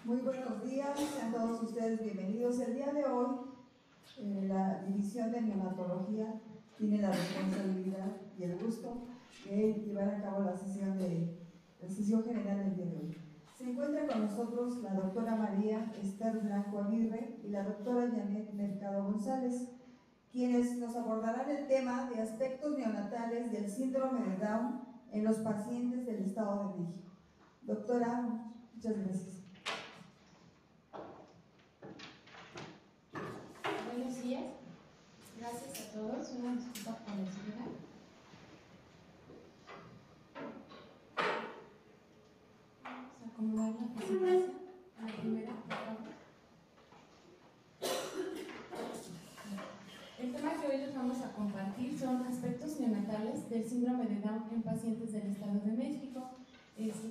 Muy buenos días, sean todos ustedes bienvenidos. El día de hoy, la División de Neonatología tiene la responsabilidad y el gusto de llevar a cabo la sesión general del día de hoy. Se encuentra con nosotros la doctora María Esther Blanco Aguirre y la doctora Janet Mercado González, quienes nos abordarán el tema de aspectos neonatales del síndrome de Down en los pacientes del Estado de México. Doctora, muchas gracias. Buenos días, gracias a todos, una disculpa por la espera. Vamos a acomodar la presentación, la primera, por favor. El tema que hoy les vamos a compartir son aspectos neonatales del síndrome de Down en pacientes del Estado de México.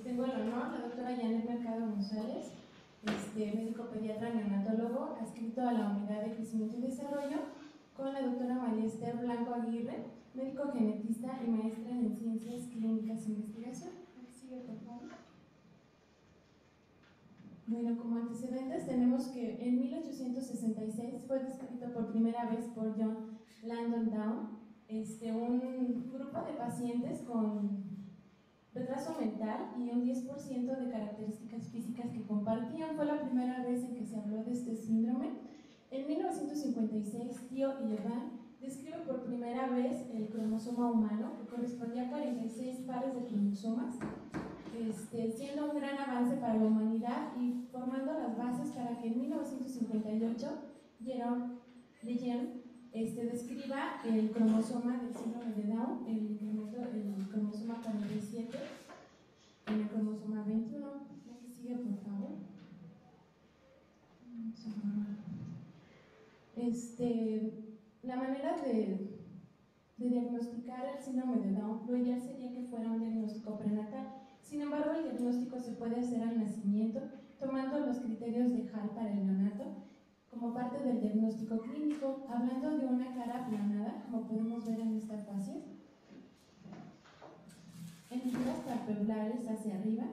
Tengo el honor, la doctora Janet Mercado González, médico pediatra neonatólogo, adscrito a la Unidad de Crecimiento y Desarrollo, con la doctora María Esther Blanco Aguirre, médico genetista y maestra en Ciencias Clínicas e Investigación. Sigue, por favor. Bueno, como antecedentes tenemos que en 1866 fue descrito por primera vez por John Langdon Down, un grupo de pacientes con retraso mental y un 10% de características físicas que compartían. Fue la primera vez en que se habló de este síndrome. En 1956, Theo y Levan describe por primera vez el cromosoma humano, que correspondía a 46 pares de cromosomas, siendo un gran avance para la humanidad y formando las bases para que en 1958 Jerome Lejeune describa el cromosoma del síndrome de Down, el incremento del cromosoma 47 en el cromosoma 21. La que sigue, por favor. La manera de diagnosticar el síndrome de Down, lo ideal sería que fuera un diagnóstico prenatal. Sin embargo, el diagnóstico se puede hacer al nacimiento, tomando los criterios de Hall para el neonato, como parte del diagnóstico clínico, hablando de una cara aplanada, como podemos ver en esta fase, hendiduras palpebrares hacia arriba,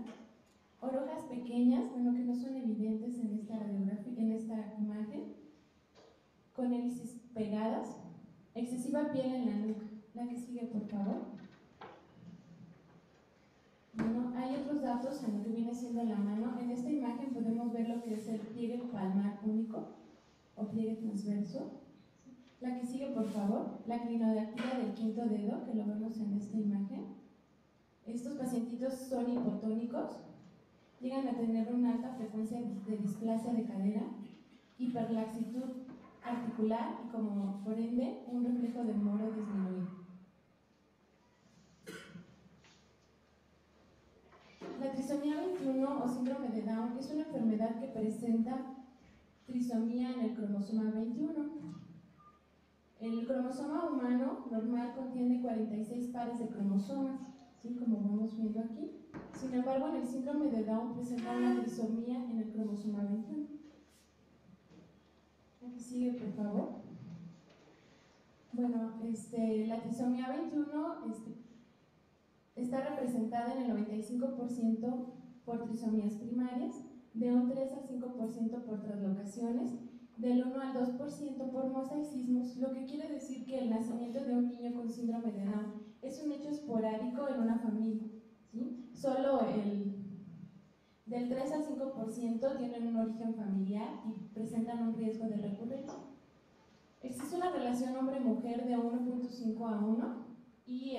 orejas pequeñas, que no son evidentes en esta radiografía, en esta imagen, con hélices pegadas, excesiva piel en la nuca. La que sigue, por favor. Bueno, hay otros datos en lo que viene siendo la mano. En esta imagen podemos ver lo que es el pliegue palmar único o pliegue transverso. La que sigue, por favor, la clinodactilia del quinto dedo, que lo vemos en esta imagen. Estos pacientitos son hipotónicos, llegan a tener una alta frecuencia de displasia de cadera, hiperlaxitud articular y, como por ende, un reflejo de Moro disminuido. La trisomía 21 o síndrome de Down es una enfermedad que presenta trisomía en el cromosoma 21. El cromosoma humano normal contiene 46 pares de cromosomas, ¿sí? Como vamos viendo aquí. Sin embargo, en el síndrome de Down presenta una trisomía en el cromosoma 21. Aquí sigue, por favor. Bueno, la trisomía 21 está representada en el 95% por trisomías primarias, de un 3 al 5% por translocaciones, del 1 al 2% por mosaicismos, lo que quiere decir que el nacimiento de un niño con síndrome de Down es un hecho esporádico en una familia, ¿sí? Solo del 3 al 5% tienen un origen familiar y presentan un riesgo de recurrencia. Existe una relación hombre-mujer de 1.5 a 1 y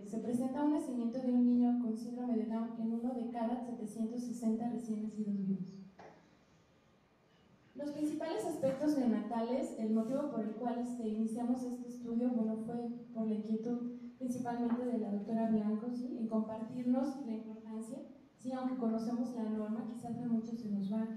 se presenta un nacimiento de un niño con síndrome de Down en uno de cada 760 recién nacidos vivos. Los principales aspectos neonatales, el motivo por el cual iniciamos este estudio, bueno, fue por la inquietud principalmente de la doctora Blanco, ¿sí? En compartirnos la importancia, ¿sí? Aunque conocemos la norma, quizás a muchos se nos va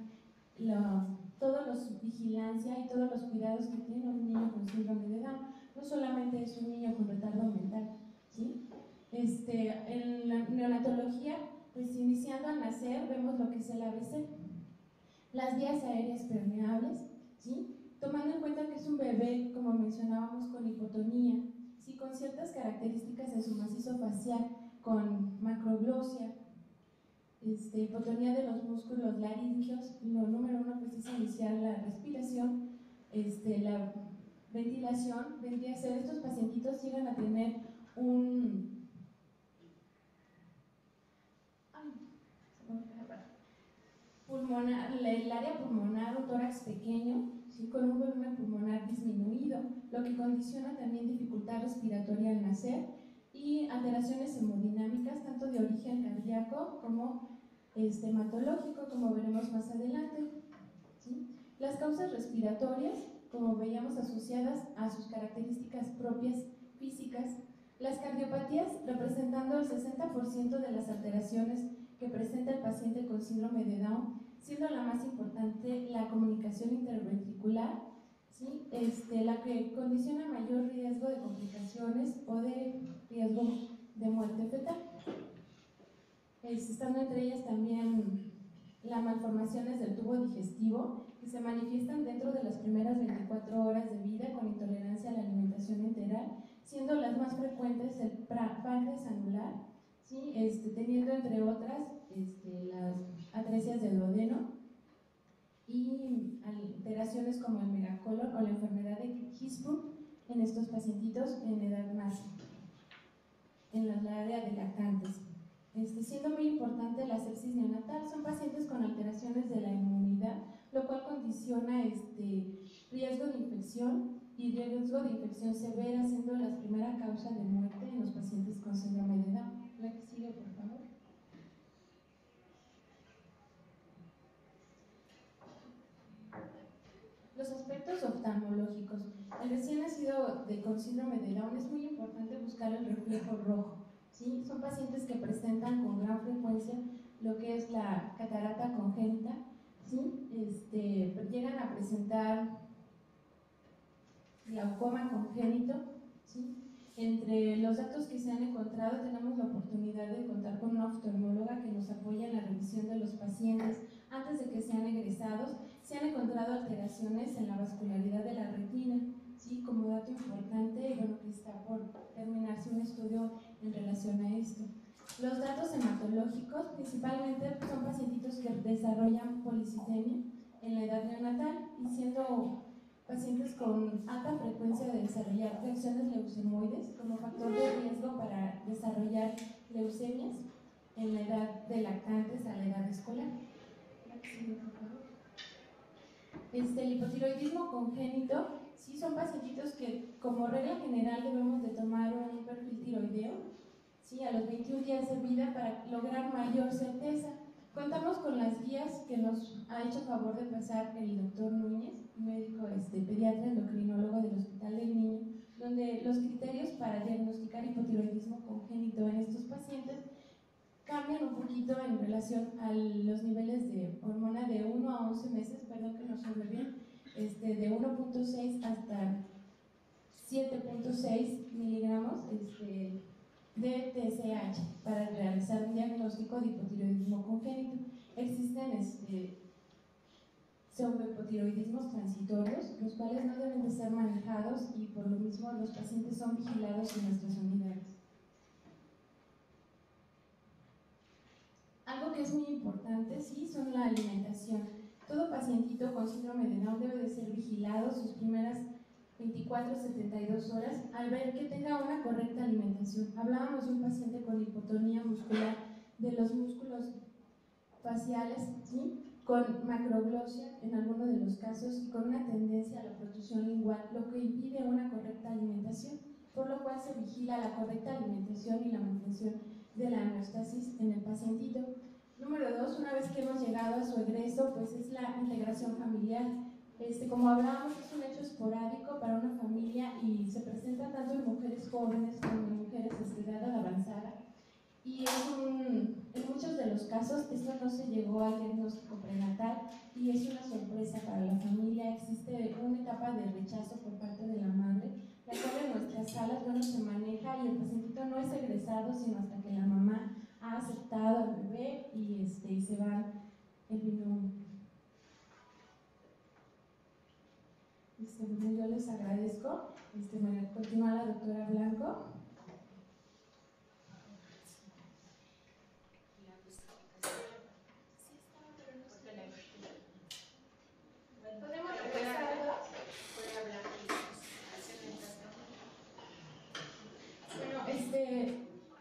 toda la vigilancia y todos los cuidados que tiene un niño con síndrome de Down. No solamente es un niño con retardo mental, ¿sí? En la neonatología, pues iniciando al nacer, vemos lo que es el ABC, las vías aéreas permeables, ¿sí? Tomando en cuenta que es un bebé, como mencionábamos, con hipotonía, ¿sí? Con ciertas características en su macizo facial, con macroglosia, hipotonía de los músculos laríngeos. Lo número 1 pues, es iniciar la respiración, la ventilación. Vendría a ser, estos pacientitos llegan a tener el área pulmonar, un tórax pequeño, ¿sí? Con un volumen pulmonar disminuido, lo que condiciona también dificultad respiratoria al nacer y alteraciones hemodinámicas, tanto de origen cardíaco como hematológico, como veremos más adelante, ¿sí? Las causas respiratorias, como veíamos, asociadas a sus características propias físicas. Las cardiopatías, representando el 60% de las alteraciones que presenta el paciente con síndrome de Down, siendo la más importante la comunicación interventricular, ¿sí? La que condiciona mayor riesgo de complicaciones o de riesgo de muerte fetal. Estando entre ellas también las malformaciones del tubo digestivo, que se manifiestan dentro de las primeras 24 horas de vida con intolerancia a la alimentación enteral, siendo las más frecuentes el páncreas anular, ¿sí? Teniendo entre otras las atresias del duodeno y alteraciones como el megacolon o la enfermedad de Hirschsprung en estos pacientitos en edad más en la área de lactantes. Siendo muy importante la sepsis neonatal, son pacientes con alteraciones de la inmunidad, lo cual condiciona riesgo de infección y riesgo de infección severa, siendo la primera causa de muerte en los pacientes con síndrome de Down. La que sigue, por favor. Los aspectos oftalmológicos. El recién nacido con síndrome de Down es muy importante buscar el reflejo rojo, ¿sí? Son pacientes que presentan con gran frecuencia lo que es la catarata congénita, ¿sí? Llegan a presentar glaucoma congénito, ¿sí? Entre los datos que se han encontrado, tenemos la oportunidad de contar con una oftalmóloga que nos apoya en la revisión de los pacientes antes de que sean egresados. Se han encontrado alteraciones en la vascularidad de la retina, ¿sí? Como dato importante, bueno, que está por terminarse un estudio en relación a esto. Los datos hematológicos, principalmente son pacientitos que desarrollan policitemia en la edad neonatal y siendo pacientes con alta frecuencia de desarrollar reacciones leucemoides como factor de riesgo para desarrollar leucemias en la edad de lactantes a la edad escolar. El hipotiroidismo congénito, sí, son pacientitos que como regla general debemos de tomar un perfil tiroideo, ¿sí? A los 21 días de vida para lograr mayor certeza. Contamos con las guías que nos ha hecho favor de pasar el doctor Núñez, médico pediatra endocrinólogo del Hospital del Niño, donde los criterios para diagnosticar hipotiroidismo congénito en estos pacientes cambian un poquito en relación a los niveles de hormona de 1 a 11 meses, perdón que no sobre bien, de 1.6 hasta 7.6 miligramos de TSH para realizar un diagnóstico de hipotiroidismo congénito. Existen pseudohipotiroidismos transitorios, los cuales no deben de ser manejados y por lo mismo los pacientes son vigilados en nuestras unidades. Algo que es muy importante, sí, son la alimentación. Todo pacientito con síndrome de Down debe de ser vigilado sus primeras 24 a 72 horas al ver que tenga una correcta alimentación. Hablábamos de un paciente con hipotonía muscular de los músculos faciales, ¿sí? Con macroglosia en algunos de los casos y con una tendencia a la protrusión lingual, lo que impide una correcta alimentación, por lo cual se vigila la correcta alimentación y la mantención de la homeostasis en el pacientito. Número 2, una vez que hemos llegado a su egreso, pues es la integración familiar. Como hablábamos, es un hecho esporádico para una familia y se presenta tanto en mujeres jóvenes como en mujeres de edad avanzada. Y en muchos de los casos esto no se llegó al diagnóstico prenatal y es una sorpresa para la familia. Existe una etapa de rechazo por parte de la madre, la cual en nuestras salas se maneja y el pacientito no es egresado sino hasta que la mamá ha aceptado al bebé y se va el binomio. Yo les agradezco. Continúa la doctora Blanco. La justificación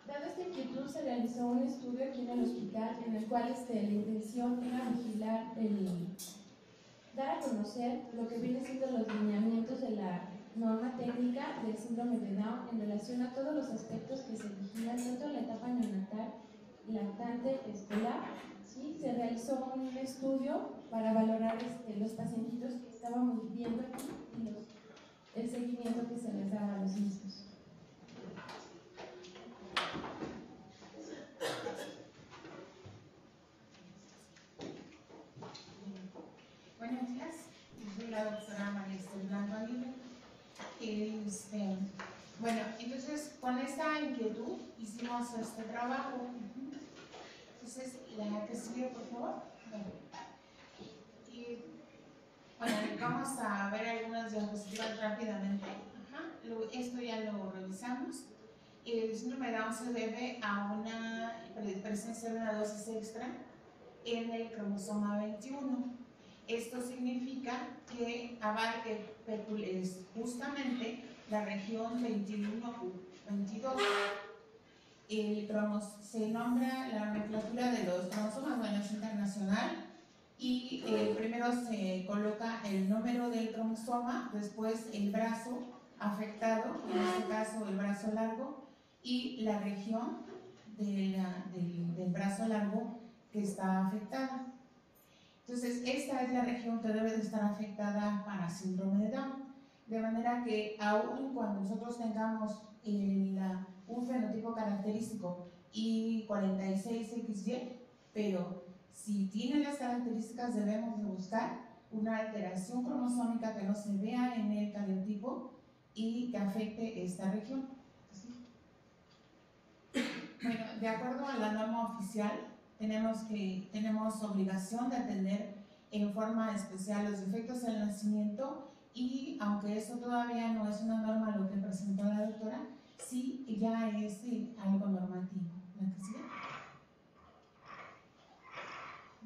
Dado esta inquietud, se realizó un estudio aquí en el hospital en el cual la intención era vigilar, dar a conocer lo que viene siendo los lineamientos de la norma técnica del síndrome de Down en relación a todos los aspectos que se vigilan tanto en la etapa neonatal, lactante, escolar. ¿Sí? Se realizó un estudio para valorar los pacientitos que estábamos viendo aquí y el seguimiento que se les daba a los mismos. Buenos días, yo soy la doctora María Esther Blanco Aguirre. Bueno, entonces con esta inquietud hicimos este trabajo. Entonces, la que sigue, por favor. Bueno, vamos a ver algunas diapositivas rápidamente. Esto ya lo revisamos. El síndrome de Down se debe a una presencia de una dosis extra en el cromosoma 21. Esto significa que abarque justamente la región 21-22. Se nombra la nomenclatura de los cromosomas, bueno, es internacional, y primero se coloca el número del cromosoma, después el brazo afectado, en este caso el brazo largo, y la región del brazo largo que está afectada. Entonces, esta es la región que debe de estar afectada para síndrome de Down, de manera que aún cuando nosotros tengamos un fenotipo característico I46XY, pero si tiene las características debemos de buscar una alteración cromosómica que no se vea en el cariotipo y que afecte esta región. Bueno, de acuerdo a la norma oficial, tenemos obligación de atender en forma especial los defectos del nacimiento, y aunque eso todavía no es una norma lo que presentó la doctora, sí ya es algo normativo.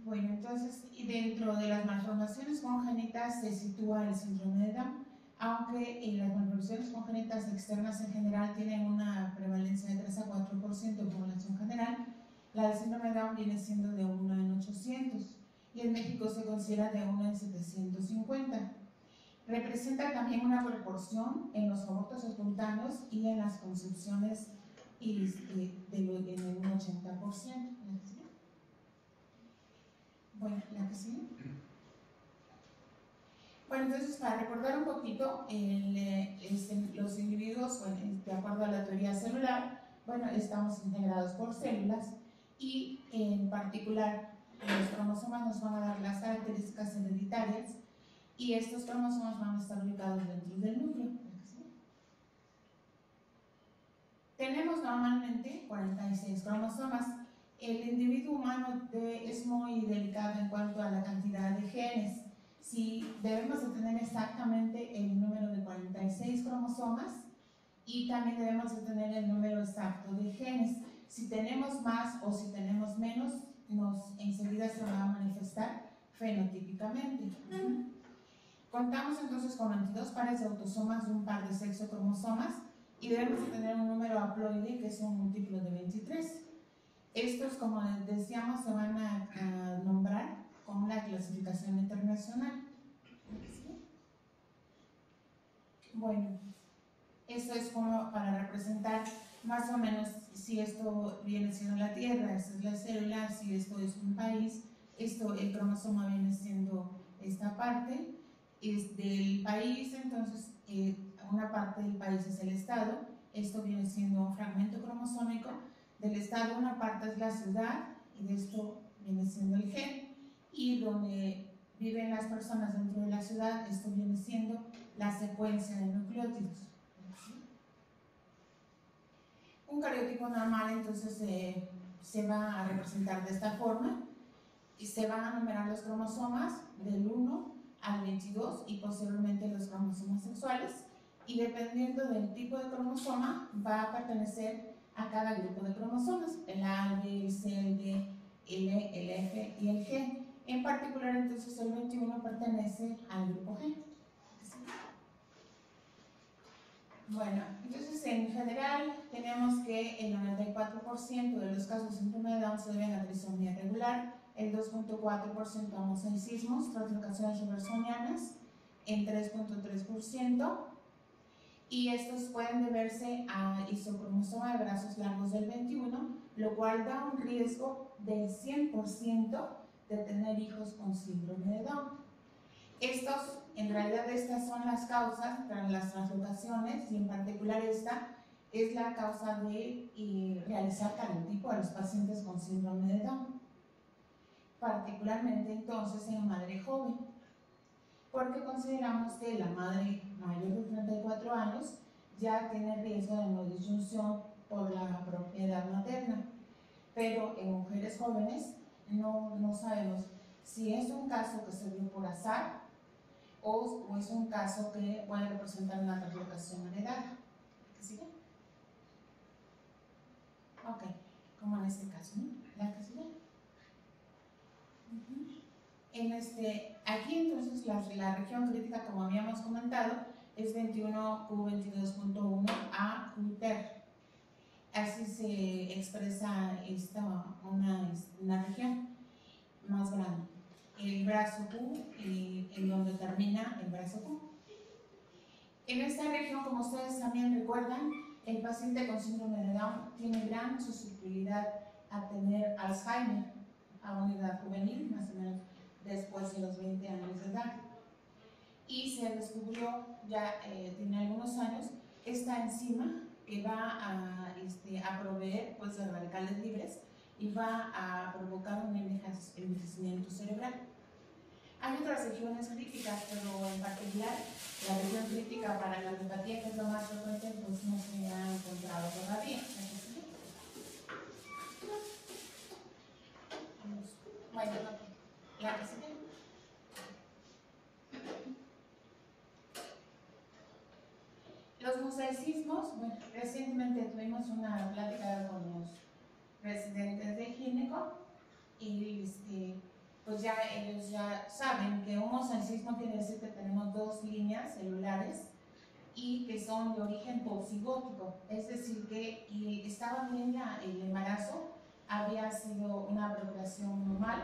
Bueno, entonces dentro de las malformaciones congénitas se sitúa el síndrome de Down, aunque las malformaciones congénitas externas en general tienen una prevalencia de 3 a 4% de población general. La del síndrome de Down viene siendo de 1 en 800 y en México se considera de 1 en 750. Representa también una proporción en los abortos espontáneos y en las concepciones en un 80%. Bueno, la que sigue. Bueno, entonces para recordar un poquito, los individuos, bueno, de acuerdo a la teoría celular, bueno, estamos integrados por células y en particular los cromosomas nos van a dar las características hereditarias y estos cromosomas van a estar ubicados dentro del núcleo. Tenemos normalmente 46 cromosomas. El individuo humano es muy delicado en cuanto a la cantidad de genes. Si debemos de tener exactamente el número de 46 cromosomas y también debemos de tener el número exacto de genes. Si tenemos más o si tenemos menos, enseguida se va a manifestar fenotípicamente. Contamos entonces con 22 pares de autosomas y un par de sexocromosomas y debemos de tener un número haploide que es un múltiplo de 23. Estos, como decíamos, se van a nombrar con la clasificación internacional. ¿Sí? Bueno, esto es como para representar más o menos si esto viene siendo la Tierra, esta es la célula, si esto es un país, el cromosoma viene siendo esta parte, es del país, entonces una parte del país es el estado, esto viene siendo un fragmento cromosómico, del estado una parte es la ciudad y de esto viene siendo el gen, y donde viven las personas dentro de la ciudad, esto viene siendo la secuencia de nucleótidos. Un cariotipo normal entonces se va a representar de esta forma y se van a numerar los cromosomas del 1 al 22 y posteriormente los cromosomas sexuales, y dependiendo del tipo de cromosoma va a pertenecer a cada grupo de cromosomas, el A, el B, el C, el D, el E, el F y el G. En particular entonces el 21 pertenece al grupo G. Bueno, entonces en general tenemos que el 94% de los casos de síndrome de Down se deben a trisomía regular, el 2.4% a mosaicismos, translocaciones reversonianas, en 3.3%, y estos pueden deberse a isocromosoma de brazos largos del 21, lo cual da un riesgo del 100% de tener hijos con síndrome de Down. En realidad estas son las causas para las translocaciones, y en particular esta es la causa de realizar calotipo a los pacientes con síndrome de Down, particularmente entonces en la madre joven, porque consideramos que la madre mayor de 34 años ya tiene riesgo de no disyunción por la propiedad materna, pero en mujeres jóvenes no sabemos si es un caso que se dio por azar o es un caso que puede representar una translocación heredada. ¿Qué sigue? Ok, como en este caso, ¿no? ¿La que sigue? Aquí entonces la región crítica, como habíamos comentado, es 21Q22.1 a Qter. Así se expresa una región más grande. El brazo Q, en donde termina el brazo Q. En esta región, como ustedes también recuerdan, el paciente con síndrome de Down tiene gran susceptibilidad a tener Alzheimer a una edad juvenil, más o menos después de los 20 años de edad. Y se descubrió, ya tiene algunos años, esta enzima que va a proveer pues, de radicales libres y va a provocar un envejecimiento cerebral. Hay otras regiones críticas, pero en particular la región crítica para la neuropatía, que es lo más frecuente, pues no se ha encontrado todavía. Bueno, la que sigue. Los mosaicismos, bueno, recientemente tuvimos una plática con los residentes de gineco y pues ya ellos ya saben que un mosaicismo quiere decir que tenemos dos líneas celulares y que son de origen posigótico, es decir que estaba bien el embarazo, había sido una procreación normal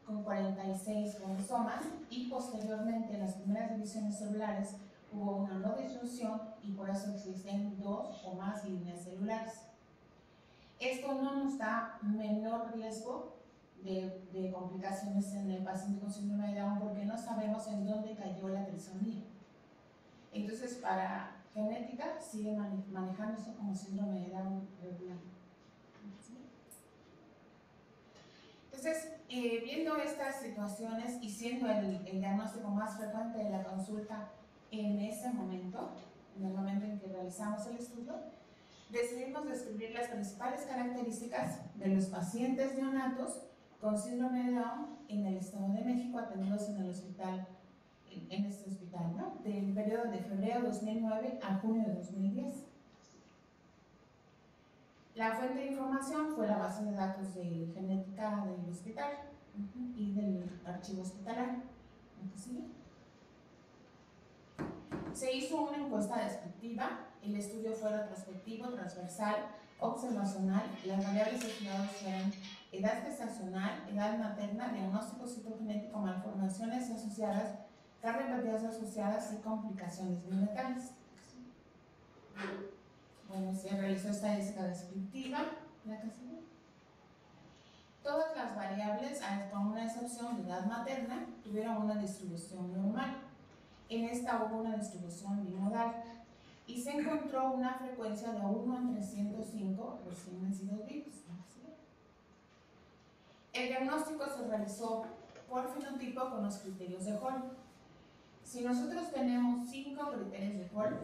con 46 cromosomas y posteriormente en las primeras divisiones celulares hubo una no disyunción y por eso existen dos o más líneas celulares. Esto no nos da menor riesgo de complicaciones en el paciente con síndrome de Down porque no sabemos en dónde cayó la trisomía. Entonces, para genética sigue manejándose como síndrome de Down regular. Entonces, viendo estas situaciones y siendo el diagnóstico más frecuente de la consulta en ese momento, en el momento en que realizamos el estudio, decidimos describir las principales características de los pacientes neonatos con síndrome de Down en el Estado de México atendidos en el hospital, en este hospital, ¿no? Del periodo de febrero de 2009 a junio de 2010. La fuente de información fue la base de datos de genética del hospital y del archivo hospitalario. ¿Sí? Se hizo una encuesta descriptiva, el estudio fue retrospectivo, transversal, observacional, las variables estudiadas fueron edad gestacional, edad materna, diagnóstico citogenético, malformaciones asociadas, cardiopatías asociadas y complicaciones neonatales. Bueno, se realizó estadística descriptiva, la que sigue. Todas las variables, con una excepción de edad materna, tuvieron una distribución normal. En esta hubo una distribución bimodal y se encontró una frecuencia de 1 en 305 recién nacidos vivos. El diagnóstico se realizó por fenotipo con los criterios de Hall. Si nosotros tenemos 5 criterios de Hall,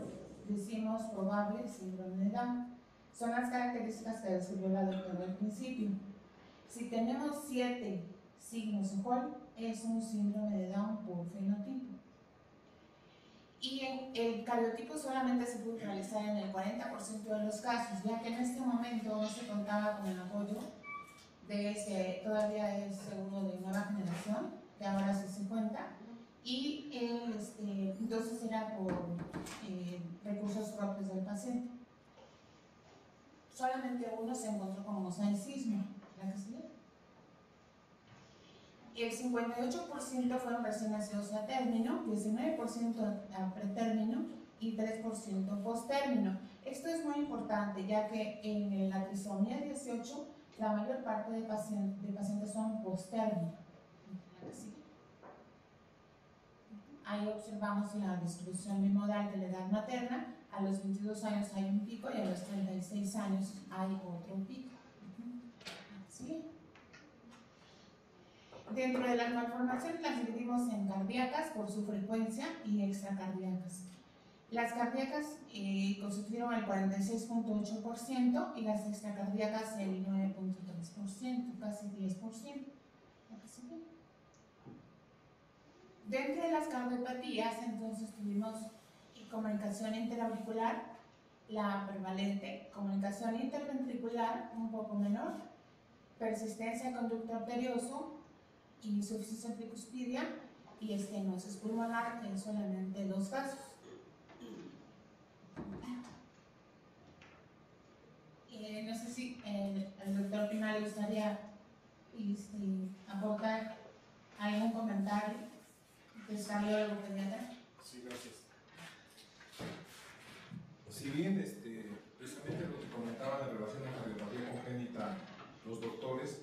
decimos probable síndrome de Down. Son las características que describió la doctora al principio. Si tenemos 7 signos de Hall, es un síndrome de Down por fenotipo. Y el cariotipo solamente se pudo realizar en el 40% de los casos, ya que en este momento no se contaba con el apoyo de ese, todavía es seguro de nueva generación, que ahora sí se cuenta, y entonces era por recursos propios del paciente. Solamente uno se encontró con mosaicismo. ¿La que sigue? El 58% fueron recién nacidos a término, 19% a pretérmino y 3% post-término. Esto es muy importante, ya que en la trisomía 18 la mayor parte de pacientes son post-término. Ahí observamos la distribución bimodal de la edad materna. A los 22 años hay un pico y a los 36 años hay otro pico. ¿Sí? Dentro de las malformaciones las dividimos en cardíacas por su frecuencia y extracardíacas. Las cardíacas constituyeron el 46.8% y las extracardíacas el 9.3%, casi 10%. Dentro de las cardiopatías, entonces tuvimos comunicación interauricular, la prevalente, comunicación interventricular, un poco menor, persistencia de conducto arterioso, insuficiencia tricuspidia y estenosis pulmonar en solamente 2 casos. No sé si el doctor Pina le gustaría aportar algún comentario de cardiólogo pediatra. Sí, gracias. Si bien precisamente lo que comentaban en relación a la cardiopatía congénita los doctores,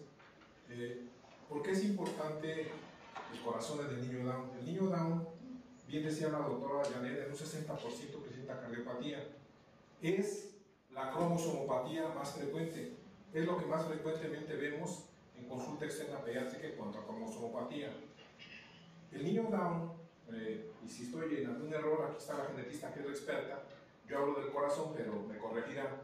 ¿por qué es importante el corazón del niño Down? El niño Down, bien decía la doctora Janet, en un 60% presenta cardiopatía. Es la cromosomopatía más frecuente, es lo que más frecuentemente vemos en consulta externa pediátrica en cuanto a cromosomopatía. El niño Down, y si estoy en algún error, aquí está la genetista que es la experta, yo hablo del corazón, pero me corregirá.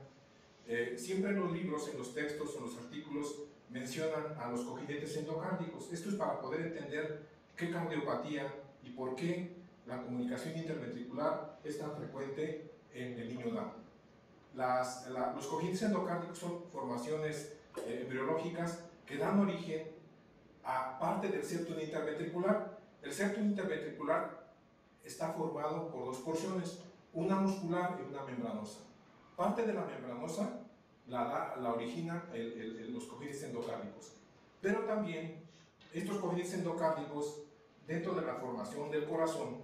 Siempre en los libros, en los textos, en los artículos, mencionan a los cojinentes endocárdicos. Esto es para poder entender qué cardiopatía y por qué la comunicación interventricular es tan frecuente en el niño Down. Los cojinentes endocárdicos son formaciones embriológicas que dan origen a parte del septum interventricular. El septum interventricular está formado por 2 porciones, una muscular y una membranosa. Parte de la membranosa la originan los cojinentes endocárdicos, pero también estos cojinentes endocárdicos, dentro de la formación del corazón,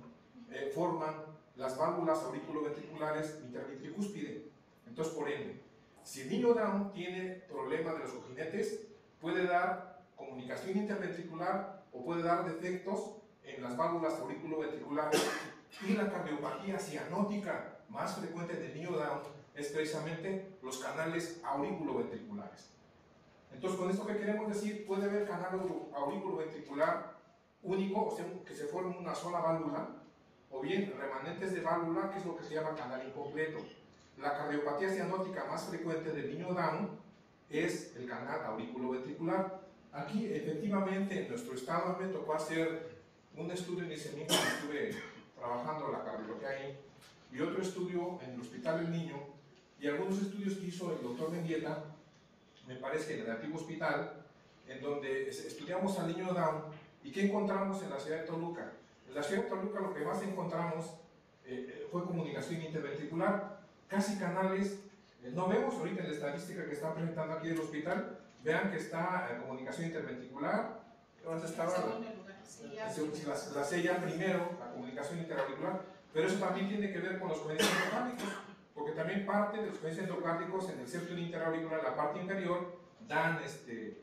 forman las válvulas auriculoventriculares interventricúspide. Entonces, por ende, si el niño Down tiene problema de los cojinetes, puede dar comunicación interventricular o puede dar defectos en las válvulas auriculoventriculares, y la cardiopatía cianótica más frecuente del niño Down es precisamente los canales auriculoventriculares. Entonces, con esto que queremos decir, puede haber canal auriculoventricular único, o sea, que se forme una sola válvula, o bien remanentes de válvula, que es lo que se llama canal incompleto. La cardiopatía cianótica más frecuente del niño Down es el canal auriculoventricular. Aquí, efectivamente, en nuestro estado me tocó hacer un estudio en ICEMIC, estuve trabajando la cardiología ahí, y otro estudio en el Hospital del Niño, y algunos estudios que hizo el doctor Mendieta, me parece que en el antiguo hospital, en donde estudiamos al niño Down. ¿Y qué encontramos en la ciudad de Toluca? En la ciudad de Toluca lo que más encontramos fue comunicación interventricular, casi canales, no vemos ahorita en la estadística que está presentando aquí el hospital, vean que está comunicación interventricular, ¿dónde estaba? La sella primero, la comunicación interauricular, pero eso también tiene que ver con los cojinentes endocárdicos, porque también parte de los cojinentes endocárdicos en el septum interauricular, la parte inferior, dan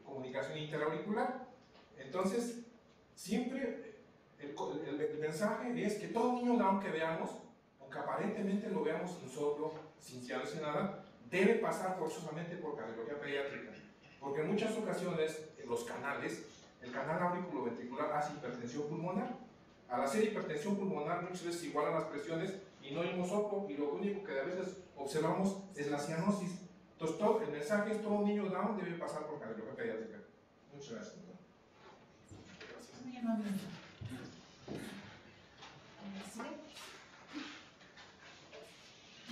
comunicación interauricular. Entonces, siempre el mensaje es que todo niño Down que veamos, aunque aparentemente lo veamos sin soplo, sin ciano, sin nada, debe pasar forzosamente por cardiología pediátrica, porque en muchas ocasiones los canales, el canal auriculoventricular hace hipertensión pulmonar. Al hacer hipertensión pulmonar muchas veces igualan las presiones y no hay soplo, y lo único que a veces observamos es la cianosis. Entonces el mensaje es: todo niño Down debe pasar por cardiología pediátrica. Muchas gracias. Muy amable.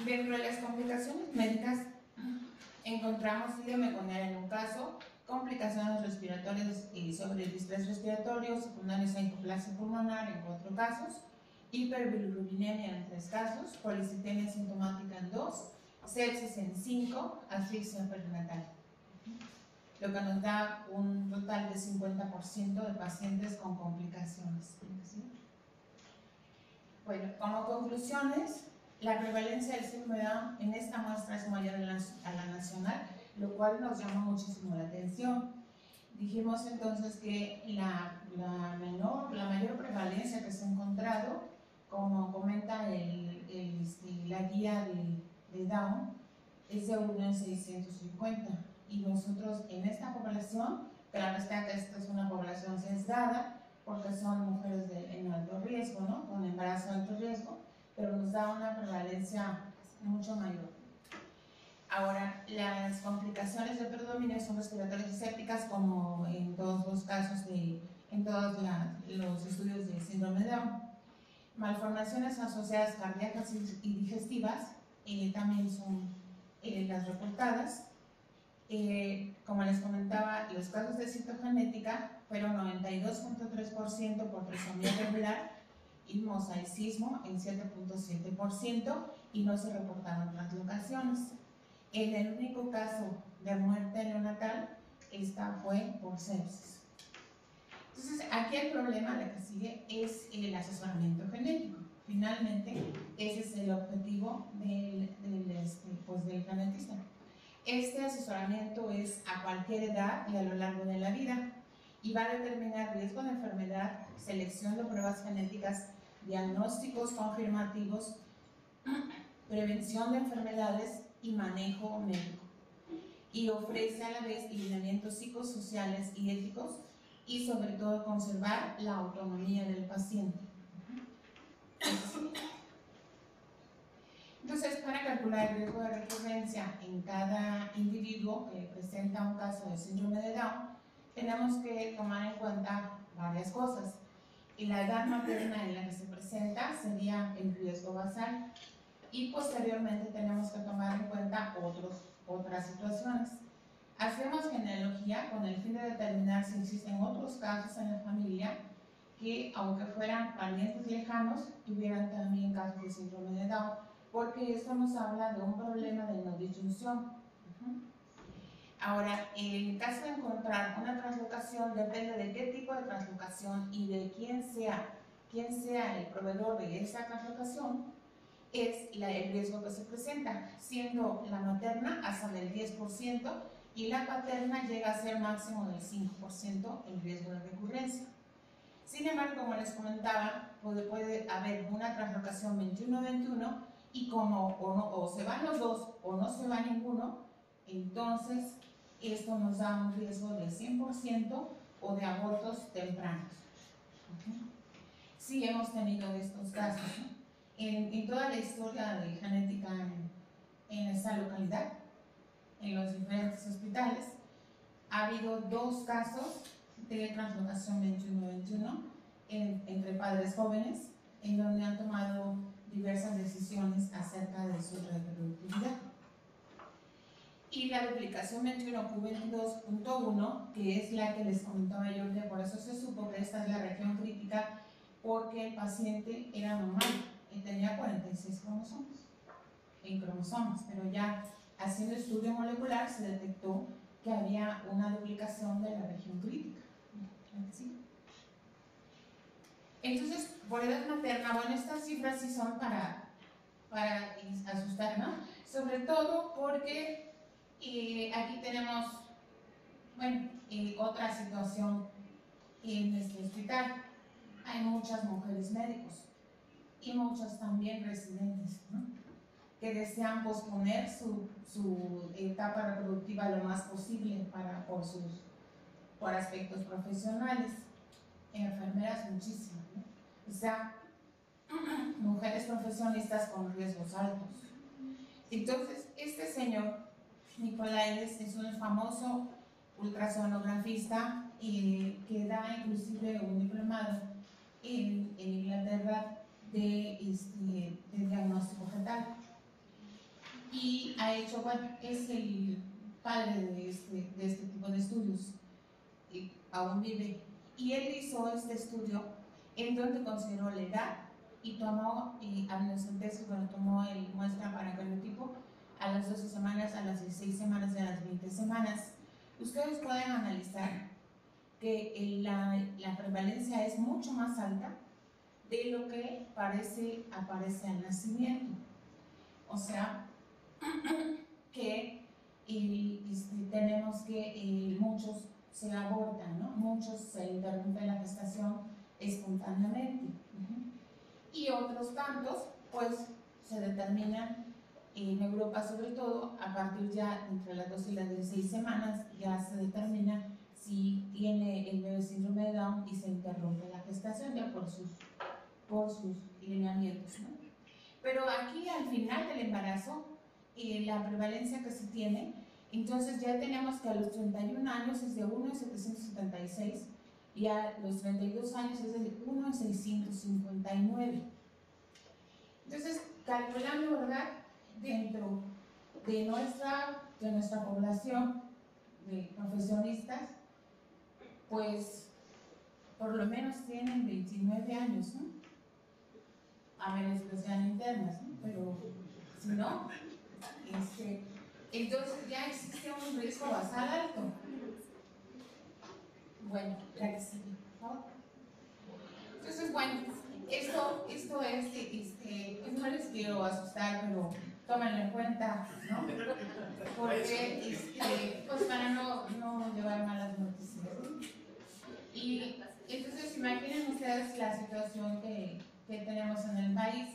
Dentro de las complicaciones médicas encontramos síndrome meconera en un caso, complicaciones respiratorias y sobre el distrés respiratorio, secundarias a hipoplasia pulmonar en 4 casos, hiperbilirubinemia en 3 casos, policitemia sintomática en 2, sepsis en 5, asfixia perinatal, lo que nos da un total de 50% de pacientes con complicaciones. ¿Sí? Bueno, como conclusiones, la prevalencia del síndrome de Down en esta muestra es mayor a la nacional, lo cual nos llama muchísimo la atención. Dijimos entonces que la mayor prevalencia que se ha encontrado, como comenta la guía de Down, es de 1 en 650. Y nosotros en esta población, claro está que esta es una población sesgada, porque son mujeres en alto riesgo, ¿no? Con embarazo de alto riesgo, pero nos da una prevalencia mucho mayor. Ahora, las complicaciones de predominio son respiratorias y sépticas, como en todos los casos, en todos los estudios de síndrome de Down. Malformaciones asociadas cardíacas y digestivas también son las reportadas. Como les comentaba, los casos de citogenética fueron 92.3% por trisomía regular y mosaicismo en 7.7%, y no se reportaron translocaciones. En el único caso de muerte neonatal, esta fue por sepsis. Entonces, aquí el problema, la que sigue, es el asesoramiento genético. Finalmente, ese es el objetivo del genetista. Este asesoramiento es a cualquier edad y a lo largo de la vida, y va a determinar riesgo de enfermedad, selección de pruebas genéticas, diagnósticos confirmativos, prevención de enfermedades y manejo médico. Y ofrece a la vez lineamientos psicosociales y éticos, y sobre todo conservar la autonomía del paciente. Entonces, para calcular el riesgo de recurrencia en cada individuo que presenta un caso de síndrome de Down, tenemos que tomar en cuenta varias cosas. Y la edad materna en la que se presenta sería el riesgo basal, y posteriormente tenemos que tomar en cuenta otras situaciones. Hacemos genealogía con el fin de determinar si existen otros casos en la familia que, aunque fueran parientes lejanos, tuvieran también casos de síndrome de Down, porque esto nos habla de un problema de no disyunción. Ahora, en caso de encontrar una translocación, depende de qué tipo de translocación y de quién sea el proveedor de esa translocación, es el riesgo que se presenta, siendo la materna hasta del 10% y la paterna llega a ser máximo del 5% el riesgo de recurrencia. Sin embargo, como les comentaba, puede haber una translocación 21-21, y como o se van los dos o no se va ninguno, entonces esto nos da un riesgo del 100% o de abortos tempranos. Sí hemos tenido estos casos, ¿no? En toda la historia de genética en esta localidad, en los diferentes hospitales, ha habido 2 casos de translocación 21-21 entre padres jóvenes, en donde han tomado diversas decisiones acerca de su reproductividad. Y la duplicación 21q22.1, que es la que les comentaba yo, que por eso se supo que esta es la región crítica, porque el paciente era normal y tenía 46 cromosomas, pero ya haciendo estudio molecular se detectó que había una duplicación de la región crítica. ¿Sí? Entonces, por edad materna, bueno, estas cifras sí son para asustar, ¿no? Sobre todo porque aquí tenemos, bueno, otra situación en este hospital. Hay muchas mujeres médicos y muchas también residentes, ¿no?, que desean posponer su etapa reproductiva lo más posible por aspectos profesionales. Enfermeras muchísimas, ¿no? O sea, mujeres profesionistas con riesgos altos. Entonces, este señor Nicolaides es un famoso ultrasonografista que da inclusive un diplomado en Inglaterra de diagnóstico fetal. Y ha hecho, bueno, es el padre de este tipo de estudios, y aún vive. Y él hizo este estudio en donde consideró la edad, y tomó amniocentesis, bueno, tomó muestra para cariotipo a las 12 semanas, a las 16 semanas y a las 20 semanas. Ustedes pueden analizar que la prevalencia es mucho más alta de lo que aparece al nacimiento. O sea, que tenemos que muchos se abortan, ¿no? Muchos se interrumpe la gestación espontáneamente. Y otros tantos, pues, se determinan, en Europa sobre todo, a partir ya entre las 12 y las 16 semanas, ya se determina si tiene el bebé síndrome de Down y se interrumpe la gestación ya por sus lineamientos, ¿no? Pero aquí al final del embarazo, la prevalencia que se tiene, entonces ya tenemos que a los 31 años es de 1 en 776 y a los 32 años es de 1 en 659. Entonces, calculando, ¿verdad?, dentro de nuestra población de profesionistas, pues por lo menos tienen 29 años, ¿no? A menos que sean internas, ¿no? Pero si no, entonces ya existe un riesgo basal alto. Bueno, la que sigue, ¿no? Entonces, bueno, esto es, pues no les quiero asustar, pero tómenlo en cuenta, ¿no? Porque, pues para no llevar malas noticias. Y entonces imaginen ustedes la situación que tenemos en el país,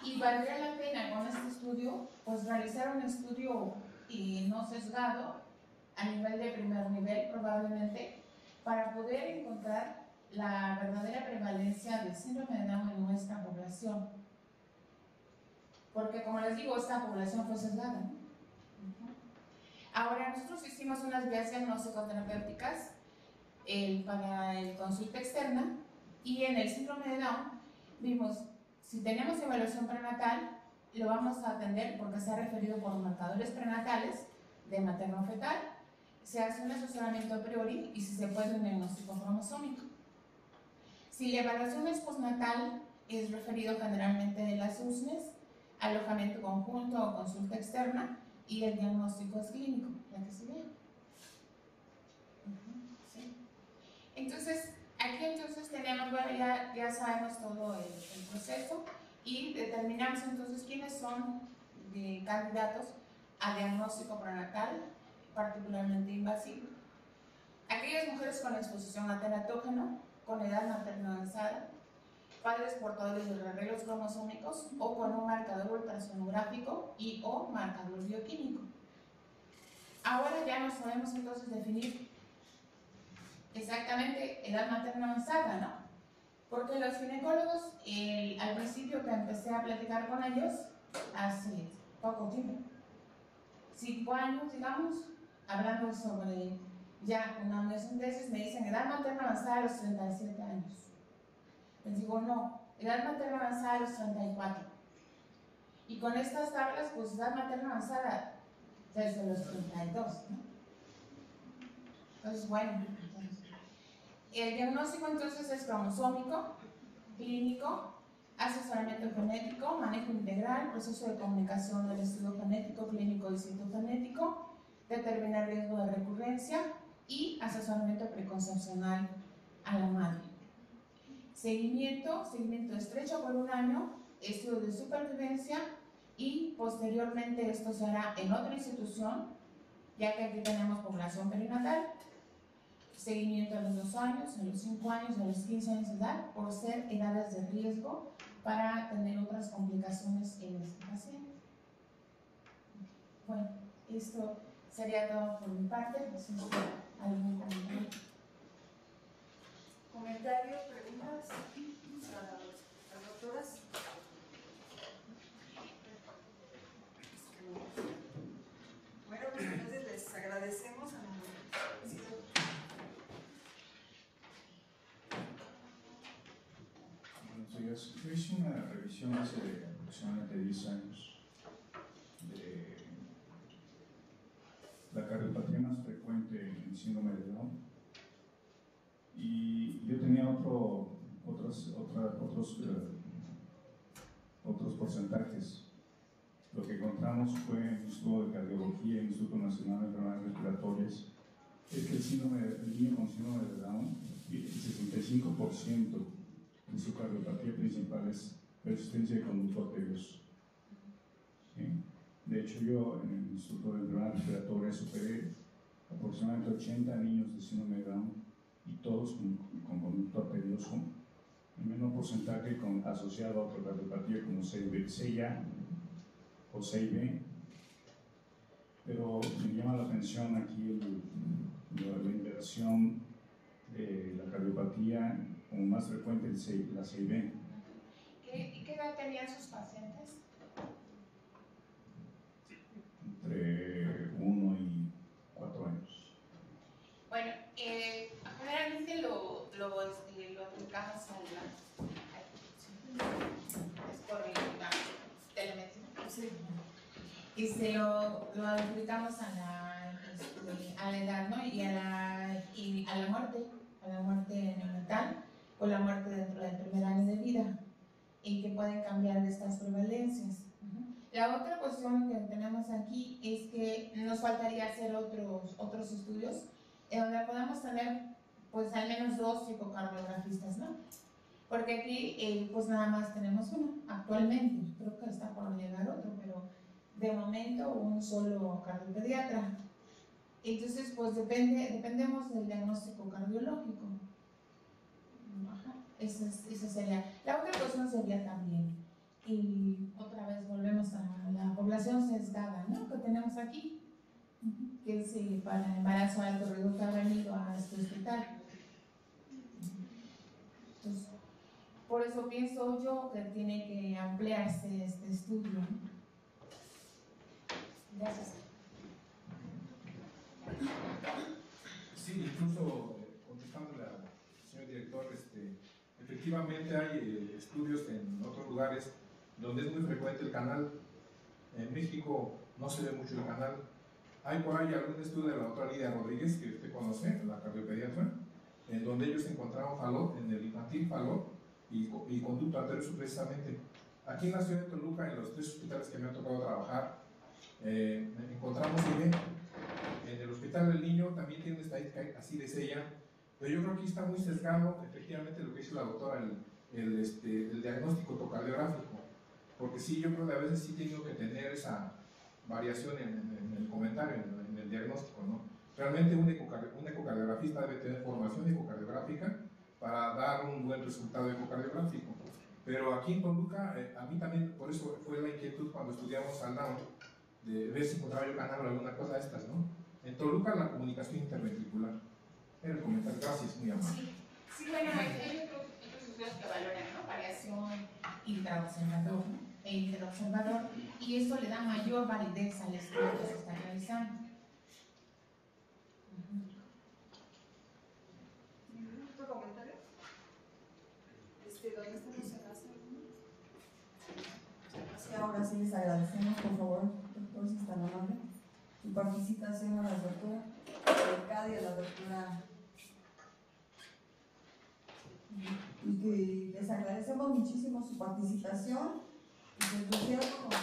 y valdría la pena con este estudio, pues realizar un estudio no sesgado a nivel de primer nivel probablemente, para poder encontrar la verdadera prevalencia del síndrome de Down en nuestra población, porque como les digo, esta población fue sesgada, ¿no? Ahora, nosotros hicimos unas guías diagnóstico-terapéuticas para el consulta externa, y en el síndrome de Down vimos, si tenemos evaluación prenatal, lo vamos a atender porque se ha referido por marcadores prenatales de materno-fetal, se hace un asesoramiento a priori y si se puede un diagnóstico cromosómico. Si la evaluación es postnatal, es referido generalmente de las USNES, alojamiento conjunto o consulta externa, y el diagnóstico es clínico, la que se ve. ¿Sí? Entonces, aquí tenemos, bueno, ya sabemos todo el proceso, y determinamos entonces quiénes son candidatos a diagnóstico prenatal, particularmente invasivo. Aquellas mujeres con exposición a teratógeno, con edad materna avanzada, padres portadores de arreglos cromosómicos o con un marcador ultrasonográfico y o marcador bioquímico. Ahora ya nos podemos entonces definir exactamente edad materna avanzada, ¿no? Porque los ginecólogos, al principio que empecé a platicar con ellos, hace poco tiempo, 5 años, digamos, hablando sobre ya una amniocentesis, me dicen edad materna avanzada a los 37 años. Les digo, no, edad materna avanzada a los 34. Y con estas tablas, pues edad materna avanzada desde los 32, ¿no? Entonces, bueno, el diagnóstico entonces es cromosómico, clínico, asesoramiento genético, manejo integral, proceso de comunicación del estudio genético, clínico y citogenético, determinar riesgo de recurrencia y asesoramiento preconcepcional a la madre. Seguimiento estrecho por 1 año, estudio de supervivencia, y posteriormente esto se hará en otra institución, ya que aquí tenemos población perinatal. Seguimiento a los 2 años, a los 5 años, a los 15 años de edad, por ser edades de riesgo para tener otras complicaciones en este paciente. Bueno, esto sería todo por mi parte. No sé si hay algún comentario. ¿Comentarios, preguntas a las doctoras? Bueno, pues entonces les agradecemos a Buenos días. Yo hice una revisión hace aproximadamente 10 años de la cardiopatía más frecuente en el síndrome de Down, y yo tenía otros porcentajes. Lo que encontramos fue en el Instituto de Cardiología, el Instituto Nacional de Enfermedades Respiratorias, es que el niño con síndrome de Down, el 65% de su cardiopatía principal es persistencia de conducto arterioso. ¿Sí? De hecho, yo en el Instituto de Enfermedades Respiratorias superé aproximadamente 80 niños de síndrome de Down y todos con conducto arterioso, en menor porcentaje asociado a otra cardiopatía como CIA o CIB, pero me llama la atención aquí la inversión de la cardiopatía como más frecuente la CIB. ¿Qué edad tenían sus pacientes? Entre 1 y 4 años. Bueno, generalmente lo aplicamos es por la telemedicina. Sí. Lo aplicamos a la edad, ¿no? Y a la muerte neonatal o la muerte dentro del primer año de vida, y que pueden cambiar estas prevalencias. La otra cuestión que tenemos aquí es que nos faltaría hacer otros estudios en donde podamos tener pues al menos 2 psicocardiografistas, ¿no? Porque aquí pues nada más tenemos uno actualmente, creo que está por llegar otro, pero de momento un solo cardiopediatra. Entonces pues dependemos del diagnóstico cardiológico. Ajá, esa sería. La otra cuestión sería también, y otra vez volvemos a la población sesgada, ¿no? Que tenemos aquí, que es para embarazo alto riesgo que ha venido a este hospital. Entonces, por eso pienso yo que tiene que ampliarse este estudio. Gracias. Sí, incluso contestándole al señor director, efectivamente hay estudios en otros lugares donde es muy frecuente el canal. En México no se ve mucho el canal. Hay por ahí algún estudio de la doctora Lidia Rodríguez, que usted conoce, la cardiopediatra, en donde ellos encontraron falot, en el infantil falot y conducto arterioso precisamente. Aquí en la ciudad de Toluca, en los 3 hospitales que me ha tocado trabajar, encontramos IB. En el hospital del niño también tiene una estadística así de sella, pero yo creo que aquí está muy sesgado efectivamente lo que dice la doctora, el diagnóstico ecocardiográfico, porque sí, yo creo que a veces sí tengo que tener esa variación en el comentario, en el diagnóstico, ¿no? Realmente un ecocardiografista debe tener formación ecocardiográfica para dar un buen resultado ecocardiográfico. Pero aquí en Toluca, a mí también, por eso fue la inquietud cuando estudiamos al Down, de ver si encontraba yo canal o alguna cosa de estas, ¿no? En Toluca, la comunicación interventricular. Era el comentario, gracias, muy amable. Sí, bueno, hay otros estudios que valoran, ¿no? Variación intraobservador e interobservador, y esto le da mayor validez al estudio que se está realizando. ¿Ningún otro comentario? ¿Dónde están los enlaces? Sí, ahora sí les agradecemos, por favor, doctor, si están amables, su participación a la doctora Arcadia, a la doctora, y que les agradecemos muchísimo su participación y su entusiasmo con la